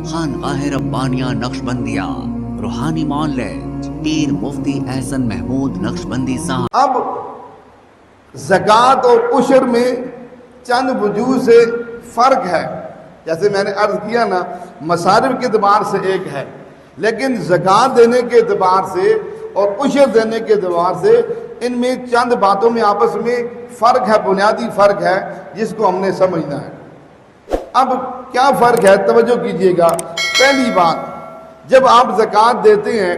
خانقاہ ربانیہ نقشبندیہ روحانی معالج پیر مفتی احسن محمود نقشبندی صاحب۔ اب زکوٰۃ اور عشر میں چند وجوہ سے فرق ہے، جیسے میں نے عرض کیا نا، مصارف کے اعتبار سے ایک ہے، لیکن زکوٰۃ دینے کے اعتبار سے اور عشر دینے کے اعتبار سے ان میں چند باتوں میں آپس میں فرق ہے، بنیادی فرق ہے جس کو ہم نے سمجھنا ہے۔ اب کیا فرق ہے توجہ کیجئے گا۔ پہلی بات، جب آپ زکوٰۃ دیتے ہیں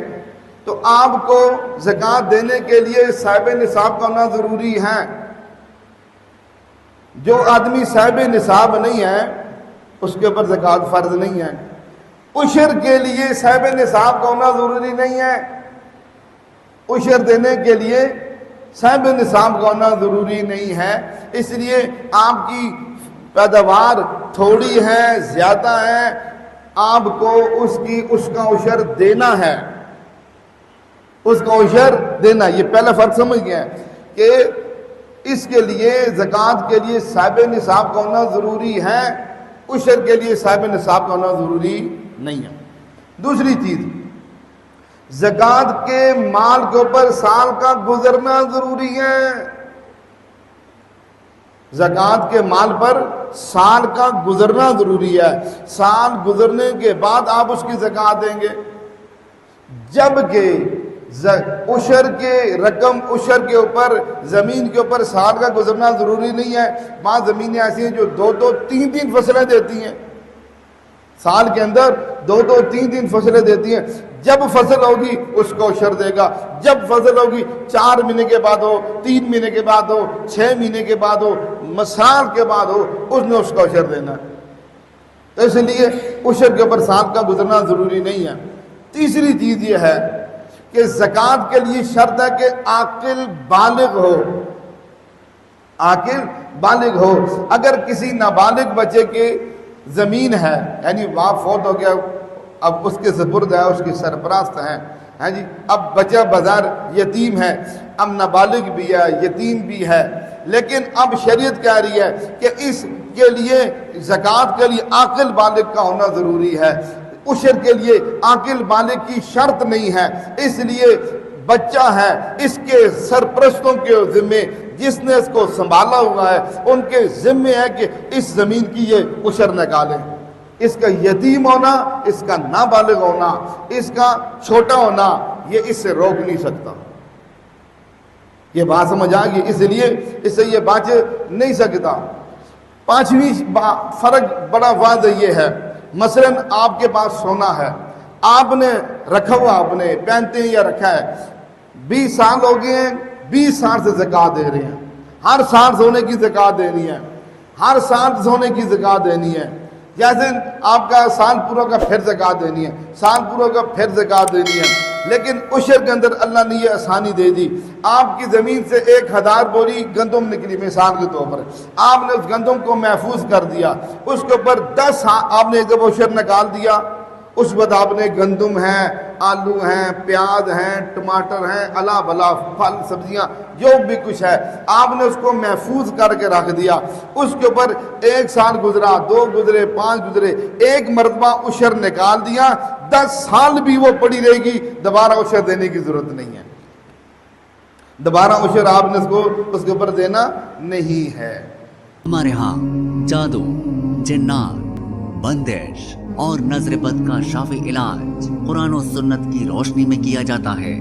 تو آپ کو زکوٰۃ دینے کے لیے صاحب نصاب کا ہونا ضروری ہے۔ جو آدمی صاحب نصاب نہیں ہے اس کے اوپر زکوٰۃ فرض نہیں ہے۔ عشر کے لیے صاحب نصاب کا ہونا ضروری نہیں ہے، عشر دینے کے لیے صاحب نصاب کا ہونا ضروری نہیں ہے۔ اس لیے آپ کی پیداوار تھوڑی ہے، زیادہ ہے، آپ کو اس کا عشر دینا ہے، اس کا عشر دینا۔ یہ پہلا فرق سمجھ گیا کہ اس کے لیے زکوٰۃ کے لیے صاحب نصاب کا ہونا ضروری ہے، عشر کے لیے صاحب نصاب کا ہونا ضروری نہیں ہے۔ دوسری چیز، زکوٰۃ کے مال کے اوپر سال کا گزرنا ضروری ہے۔ زکوٰۃ کے مال پر سال کا گزرنا ضروری ہے، سال گزرنے کے بعد آپ اس کی زکوٰۃ دیں گے۔ جبکہ عشر کے رقم، عشر کے اوپر، زمین کے اوپر سال کا گزرنا ضروری نہیں ہے۔ بعض زمینیں ایسی ہیں جو دو تین فصلیں دیتی ہیں، سال کے اندر دو تین فصلیں دیتی ہیں۔ جب فصل ہوگی اس کو عشر دے گا، جب فصل ہوگی 4 مہینے کے بعد ہو، 3 مہینے کے بعد ہو، 6 مہینے کے بعد ہو، سال کے بعد ہو، اس نے اس کو عشر دینا ہے۔ تو اس لیے عشر کے اوپر سال کا گزرنا ضروری نہیں ہے۔ تیسری چیز یہ ہے کہ زکوٰۃ کے لیے شرط ہے کہ عاقل بالغ ہو، عاقل بالغ ہو۔ اگر کسی نابالغ بچے کی زمین ہے، یعنی باپ فوت ہو گیا، اب اس کے سپرد ہے، اس کی سرپرست ہیں، ہاں جی، اب بچہ بظاہر یتیم ہے، اب نابالغ بھی ہے، یتیم بھی ہے، لیکن اب شریعت کہہ رہی ہے کہ اس کے لیے زکوٰۃ کے لیے عاقل بالغ کا ہونا ضروری ہے، عشر کے لیے عاقل بالغ کی شرط نہیں ہے۔ اس لیے بچہ ہے، اس کے سرپرستوں کے ذمے، جس نے اس کو سنبھالا ہوا ہے، ان کے ذمے ہے کہ اس زمین کی یہ عشر نکالیں۔ اس کا یتیم ہونا، اس کا نابالغ ہونا، اس کا چھوٹا ہونا، یہ اس سے روک نہیں سکتا۔ یہ بات سمجھ آ گئی، اس لیے اس سے یہ بچ نہیں سکتا۔ پانچویں فرق بڑا واضح یہ ہے، مثلا آپ کے پاس سونا ہے، آپ نے رکھا ہوا، آپ نے پہنتے ہیں یا رکھا ہے، 20 سال ہو گئے ہیں، 20 سال سے زکوٰۃ دے رہے ہیں، ہر سال سونے کی زکوٰۃ دینی ہے، ہر سال سونے کی زکوٰۃ دینی ہے۔ جیسے آپ کا سال پورا کا پھر زکوٰۃ دینی ہے، سال پورا کا پھر زکوٰۃ دینی ہے، لیکن عشر کے اندر اللہ نے یہ آسانی دے دی۔ آپ کی زمین سے 1000 بوری گندم نکلی مثال کے طور پر، آپ نے اس گندم کو محفوظ کر دیا، اس کے اوپر 10 آپ نے جب عشر نکال دیا، اس وقت آپ نے گندم ہیں، آلو ہیں، پیاز ہیں، ٹماٹر ہیں، الا بلا پھل سبزیاں جو بھی کچھ ہے، آپ نے اس کو محفوظ کر کے رکھ دیا۔ اس کے اوپر 1 سال گزرا، 2 گزرے، 5 گزرے، ایک مرتبہ عشر نکال دیا، 10 سال بھی وہ پڑی رہے گی، دوبارہ عشر دینے کی ضرورت نہیں ہے، دوبارہ عشر آپ نے اس کے اوپر دینا نہیں ہے۔ ہمارے ہاں جادو، جنات، بندش اور نظر بد کا شافی علاج قرآن و سنت کی روشنی میں کیا جاتا ہے۔